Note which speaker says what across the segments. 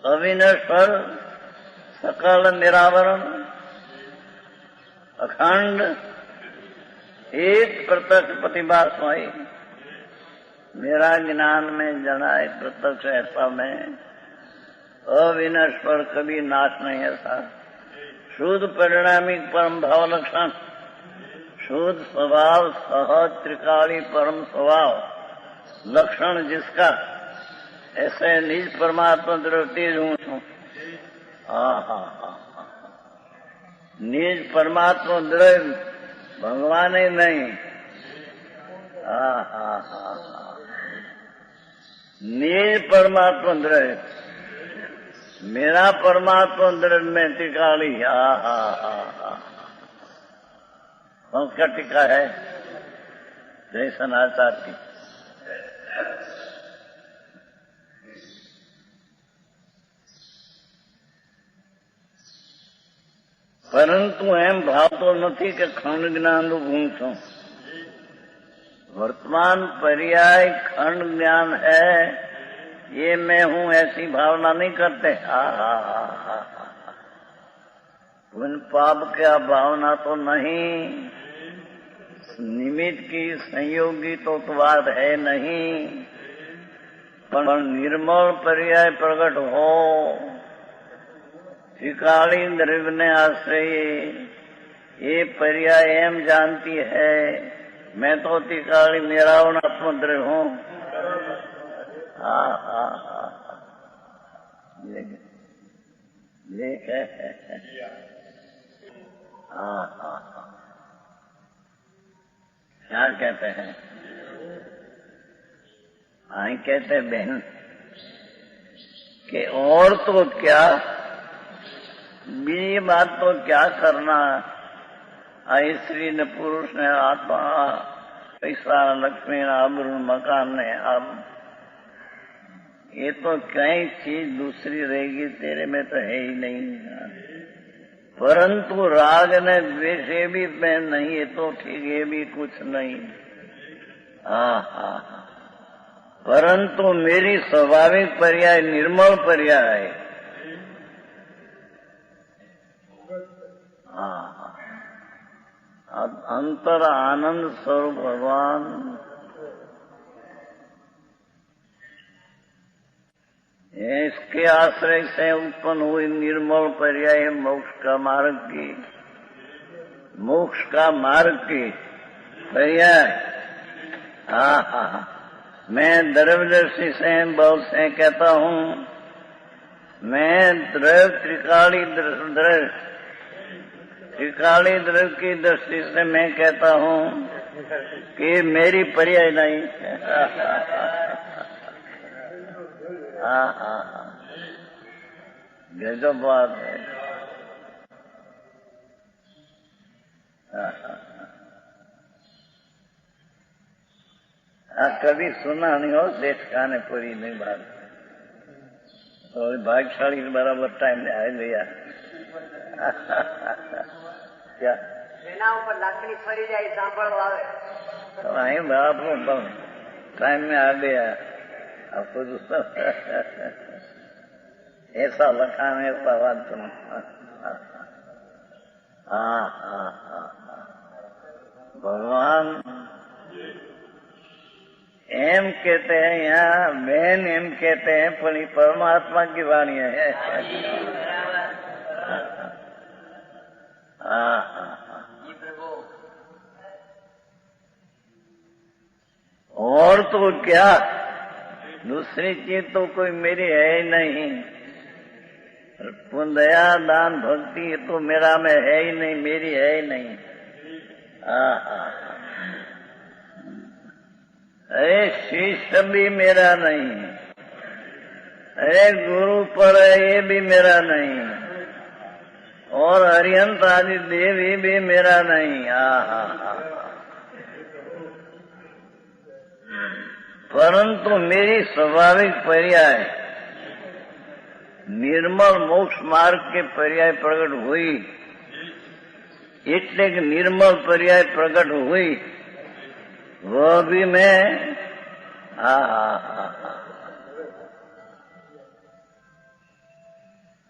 Speaker 1: अविनश्वर, सकल निरावरण, अखंड, एक प्रत्यक्ष प्रतिभासमयी, मेरा ज्ञान में जनाए प्रत्यक्ष ऐसा मैं, अविनश्वर कभी नाश नहीं ऐसा, शुद्ध परिणामी परम भाव लक्षण, शुद्ध स्वभाव सहज त्रिकाली परम स्वभाव लक्षण जिसका, ऐसे निज परमात्मा द्रवती हूँ छू। निज परमात्मा द्रव भगवान ही नहीं। निज परमात्मा द्रव, मेरा परमात्मा द्रव में टिकाली। उसका टीका है जय सनाचार की। પરંતુ એમ ભાવતો નથી કે ખંડ જ્ઞાન હું છું। वर्तमान पर्याय खंड ज्ञान है, ये मैं हूं ऐसी भावना नहीं करते। पुण्य पाप क्या भावना तो नहीं, निमित्त की संयोगी तो बात है नहीं, पर निर्मल पर्याय प्रकट हो, त्रिकाली द्रव्य ने आश्रय, ये पर्याय एम जानती है, मैं तो त्रिकाली निरावरणात्मक द्रव्य हूँ। क्या कहते हैं? आई कहते बहन कि और तो क्या, बीजी बात तो क्या करना, स्त्री ने पुरुष ने आत्मा पैसा लक्ष्मी आभूषण मकान ने, अब ये तो कई चीज दूसरी रहेगी, तेरे में तो है ही नहीं। परंतु राग ने द्वेष भी मैं नहीं, ये तो ठीक, ये भी कुछ नहीं। परंतु मेरी स्वाभाविक पर्याय निर्मल पर्याय है। अंतर आनंद स्वरूप भगवान, इसके आश्रय से उत्पन्न हुई निर्मल पर्याय मोक्ष का मार्ग की, मोक्ष का मार्ग की पर्याय। मैं द्रव्यदर्शी से बहुत से कहता हूँ, मैं द्रव्य त्रिकाली द्रव्य त्रिकाली द्रव्य की दृष्टि से मैं कहता हूँ कि मेरी पर्याय नहीं। गजब बात है। कभी सुना नहीं हो देश खाने पूरी नहीं बात, तो भाग्यशाली बराबर टाइम ने आ लिया। क्या
Speaker 2: એના ઉપર લાકડી ફરી જાય સાંભળવા આવે
Speaker 1: तो वहीं बाप टाइम में आ गया। अब कुछ ऐसा लखान ऐसा बात सुनो। भगवान एम कहते हैं, यहाँ बहन एम कहते हैं, पर ये परमात्मा की वाणी है। और तो क्या, दूसरी चीज तो कोई मेरी है ही नहीं। दया दान भक्ति ये तो मेरा में है ही नहीं, मेरी है ही नहीं। अरे शिष्य भी मेरा नहीं, अरे गुरु पर ये भी मेरा नहीं, और हरिहंत आदि देवी भी मेरा नहीं। परंतु मेरी स्वाभाविक पर्याय निर्मल मोक्ष मार्ग के पर्याय प्रकट हुई, એટલે કે निर्मल पर्याय प्रकट हुई, वह भी मैं।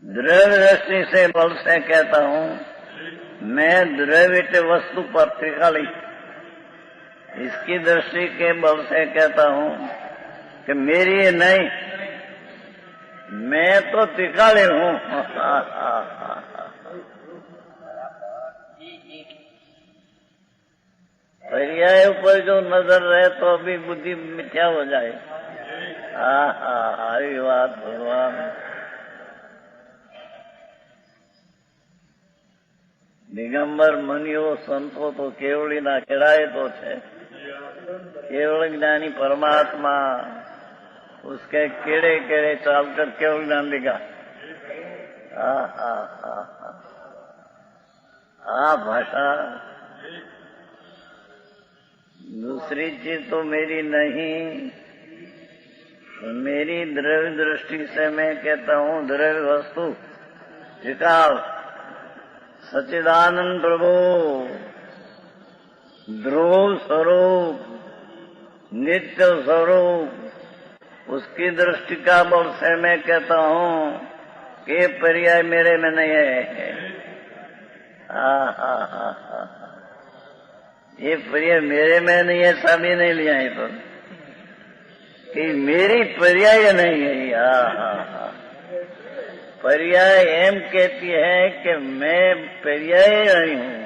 Speaker 1: द्रव्य दृष्टि से बल से कहता हूँ मैं द्रव्य वस्तु पर त्रिकाली, इसकी दृष्टि के बल से कहता हूँ कि मेरी ये नहीं, मैं तो त्रिकाली हूँ। पर्याय ऊपर जो नजर रहे तो अभी बुद्धि मिथ्या हो जाए। हरी बात भगवान। दिगंबर मुनिओ संतो तो केवली ना केड़ाए तो छे, केवल ज्ञानी परमात्मा उसके केड़े केड़े चालकर केवल ज्ञान देगा। भाषा दूसरी चीज तो मेरी नहीं, मेरी द्रव्य दृष्टि से मैं कहता हूँ द्रव्य वस्तु त्रिकाल सच्चिदानंद प्रभु ध्रुव स्वरूप नित्य स्वरूप, उसकी दृष्टि का बल से मैं कहता हूँ कि पर्याय मेरे में नहीं है। ये पर्याय मेरे में नहीं है, सभी नहीं लिया है तो कि मेरी पर्याय नहीं है। पर्याय एम कहती है कि मैं पर्याय नहीं हूँ,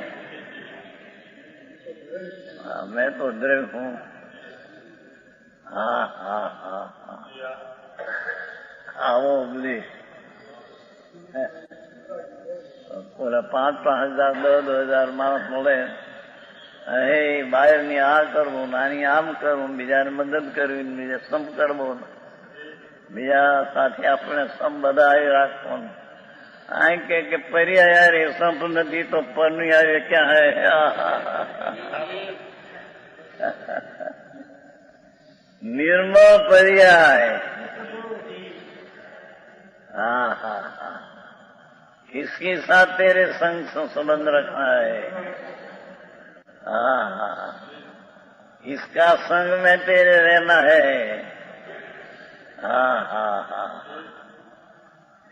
Speaker 1: मैं तो द्रव्य हूँ। आओ बोली पूरा 5,000 10,000 माणस મળે, હે બહારની આ કરવું, નાની આમ કરવું, બીજાને મદદ કરવી, બીજા સંપ કરવો, બીજા સાથે આપણે સંપ બધા રાખવું। આ કે પર્યાય યાર એ સંપ નથી તો પર્યાય ક્યાં હે? निर्मल पर्याय। किसके साथ तेरे संग संबंध रखना है? इसका संग में तेरे रहना है।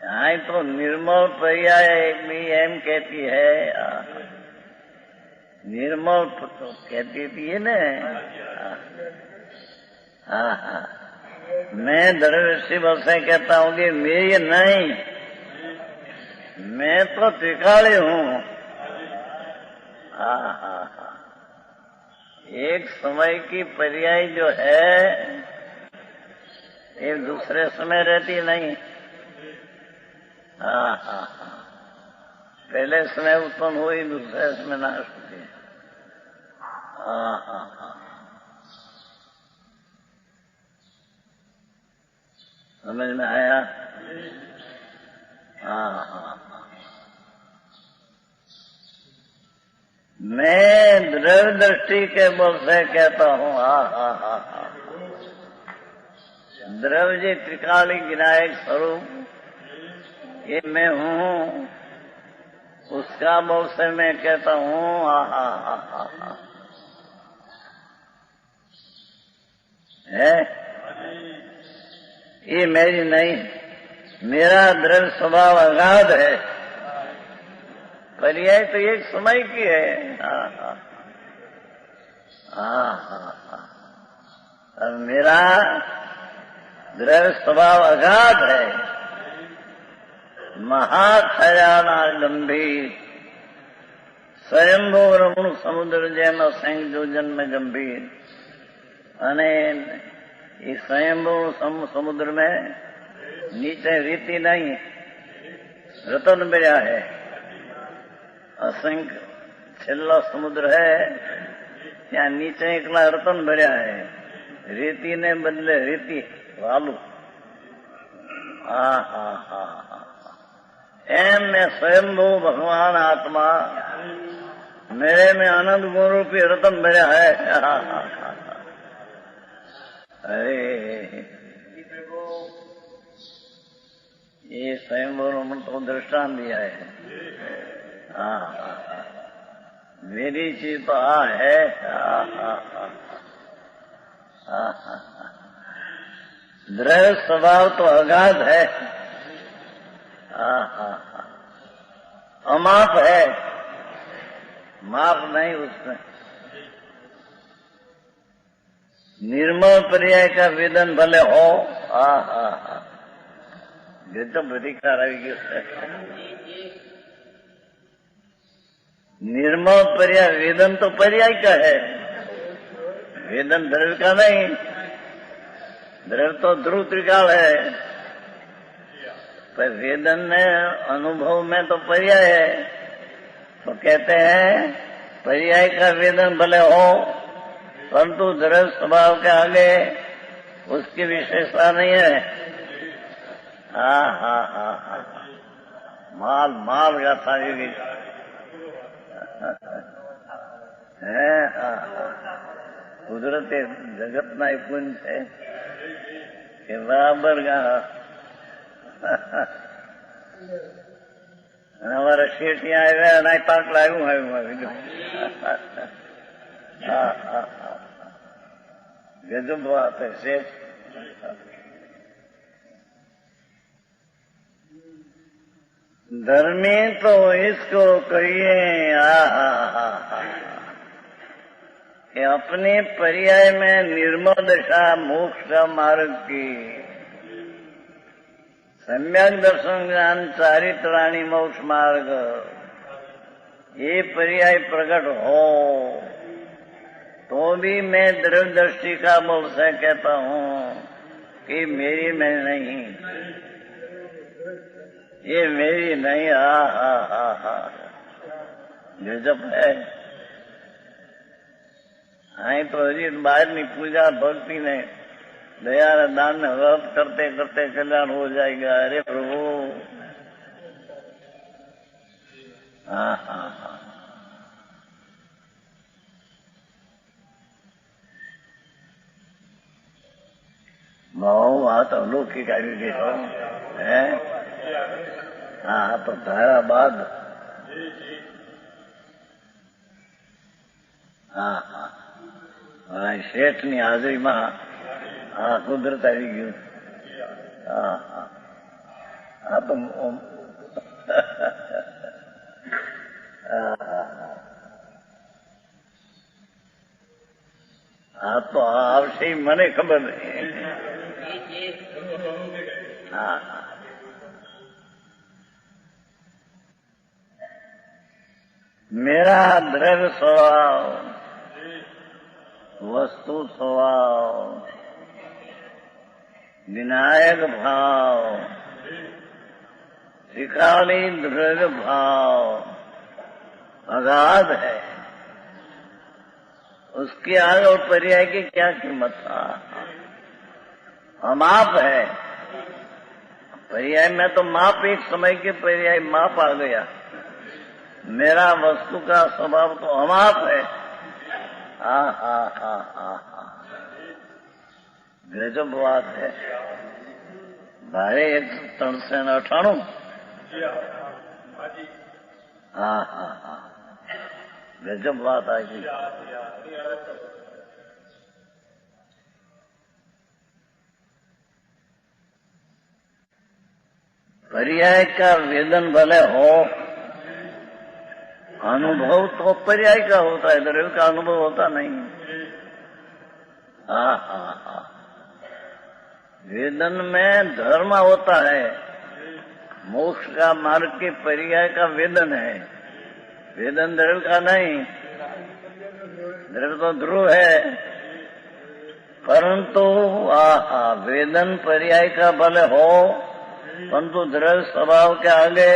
Speaker 1: यहाँ तो निर्मल पर्याय भी एम कहती है, निर्मल तो कहती थी ना। मैं द्रव्य बल से कहता हूँ कि मेरी नहीं, मैं तो त्रिकाली हूँ। एक समय की पर्याय जो है ये दूसरे समय रहती नहीं। पहले समय उत्पन्न हुई, दूसरे समय नाश होती है। समझ में आया? मैं द्रव्य दृष्टि के बल से कहता हूँ द्रव्य जी त्रिकाली विनायक स्वरूप ये मैं हूँ, उसका बल से मैं कहता हूँ है ये मेरी नहीं, मेरा द्रव्य स्वभाव अगाध है। पर्याय तो एक समय की है। और मेरा द्रव्य स्वभाव अगाध है, महाखजाना गंभीर, स्वयंभू रमण समुद्र जैन असंख्य जो जन्म गंभीर। अने इस स्वयंभू समुद्र में नीचे रीति नहीं, रतन भर्या है। असंख्य छेल्ला समुद्र है, ત્યાં નીચે એકલા રતન ભર્યા है, રેતી ને બદલે રેતી વાલું। एम में स्वयंभू भगवान आत्मा मेरे में आनंद गुण रूपी रतन भर्या है। अरे ये स्वयंभू रमण तो दृष्टांत दिया है। मेरी चीज तो है। द्रव्य स्वभाव तो अगाध है। अमाप है, माप नहीं उसमें। निर्मल पर्याय का वेदन भले हो, ये तो प्रतिकार आएगी उससे। निर्मल पर्याय, वेदन तो पर्याय का है, वेदन द्रव्य का नहीं। द्रव्य तो ध्रुव त्रिकाल है, पर वेदन में अनुभव में तो पर्याय है। तो कहते हैं पर्याय का वेदन भले हो, परंतु द्रव्य स्वभाव के आगे उसकी विशेषता नहीं है। माल माल का सारी કુદરતે જગતના એ ગુણ છે કે બરાબર અમારા શેઠ ત્યાં આવ્યા અને પાક લાવ્યું આવ્યું ગજબ વાત है શેઠ। धर्मी तो इसको कहिए कि अपने पर्याय में निर्मल दशा मोक्ष का मार्ग की सम्यक दर्शन ज्ञान चारित्राणी मोक्ष मार्ग, ये पर्याय प्रकट हो तो भी मैं द्रव्य दृष्टि का बोल से कहता हूँ कि मेरी में नहीं, ये मेरी नहीं। गजब है। आई तो हजी बाहर की पूजा भक्ति ने दया दान व्रत करते करते कल्याण हो जाएगा। अरे प्रभु, भाव आ तो अलौकिक આવી ગઈ है। तो धारा बाद શેઠ ની હાજરીમાં કુદરત આવી ગયું। તો આવશે મને ખબર નહીં। मेरा द्रव्य स्वभाव, वस्तु स्वभाव, विनायक भाव, त्रिकाली द्रव्य भाव अगाध है। उसके आगे और पर्याय की क्या कीमत था? अमाप है। पर्याय में तो माप, एक समय के पर्याय माप आ गया। मेरा वस्तु का स्वभाव तो अमाप है। गजब बात है। भारे 398। गजब बात आ गई। पर्याय का वेदन भले हो, अनुभव तो पर्याय का होता है, द्रव्य का अनुभव होता नहीं। वेदन में धर्म होता है, मोक्ष का मार्ग के पर्याय का वेदन है। वेदन द्रव्य का नहीं, द्रव्य तो ध्रुव है, परंतु वेदन पर्याय का भले हो, परंतु द्रव्य स्वभाव के आगे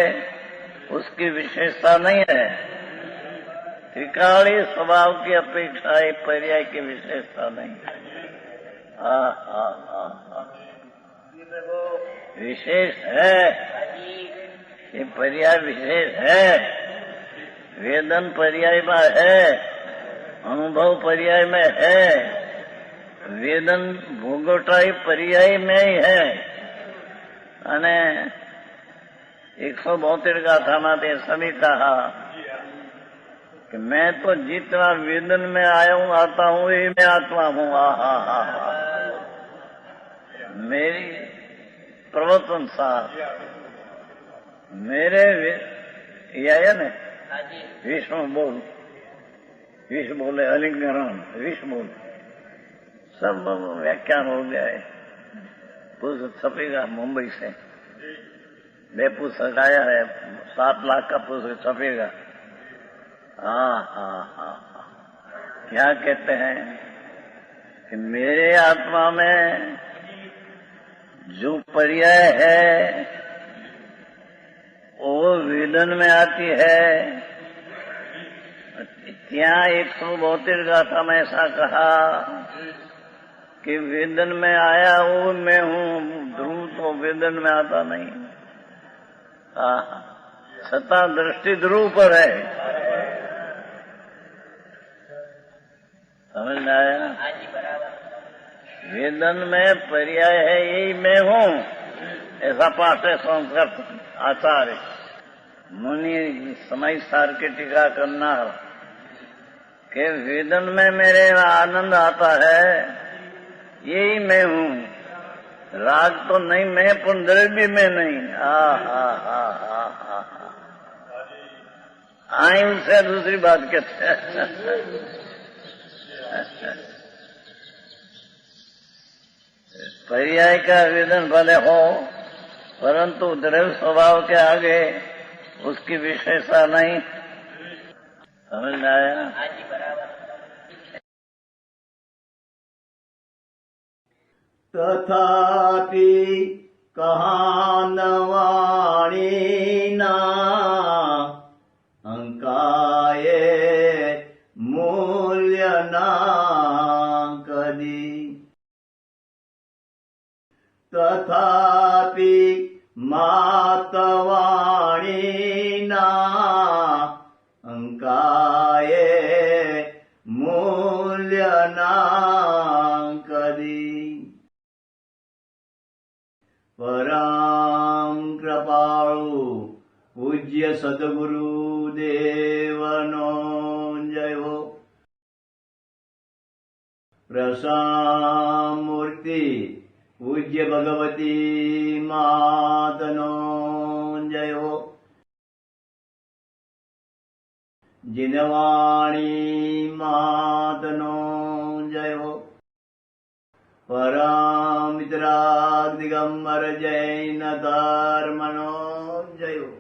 Speaker 1: उसकी विशेषता नहीं है। त्रिकाली स्वभाव की अपेक्षा एक पर्याय की विशेषता नहीं है। विशेष है, ये पर्याय विशेष है। वेदन पर्याय में है, अनुभव पर्याय में है, वेदन भोगवटाई पर्याय में ही है। અને 172 गाथा में सभी कहा कि मैं तो जितना वेदन में आया हूँ, आता हूँ, ये मैं आत्मा हूँ। मेरी प्रवचन सार मेरे ये आया ने विश्व बोल, विश्व बोले अलिंगरण, विश्व बोल सब व्याख्यान हो गया है। पुस्तक छपेगा मुंबई से, 2 पुस्तक आया है, 7 लाख का पुस्तक छपेगा। हाँ, क्या कहते हैं कि मेरे आत्मा में जो पर्याय है वो वेदन में आती है। ત્યાં 172 गाथा में ऐसा कहा कि वेदन में आया वो मैं हूँ, ध्रुव तो वेदन में आता नहीं। छता दृष्टि ध्रुव पर है। समझ में आया? वेदन में पर्याय है यही मैं हूँ, ऐसा पाठ है संस्कृत आचार्य मुनि समय सार की टीका करना कि वेदन में मेरे आनंद आता है, यही मैं हूँ। राग तो नहीं मैं, पर द्रव्य में नहीं। आई उनसे दूसरी बात कहते हैं। पर्याय का वेदन भले हो, परंतु द्रव्य स्वभाव के आगे उसकी विशेषता नहीं। समझ में आया?
Speaker 3: तथापि कहानवाणी ना अंकाये मूल्य ना कदी। तथापि मातवाणी ना अंकाये मूल्य ना कदी। परम कृपाळु पूज्य सद्गुरु देवनो जय हो। प्रसामूर्ति पूज्य भगवती मातनो जय हो। जिनवाणी मातनो जय हो। परम दिगंबर जैन धर्मनो जय हो।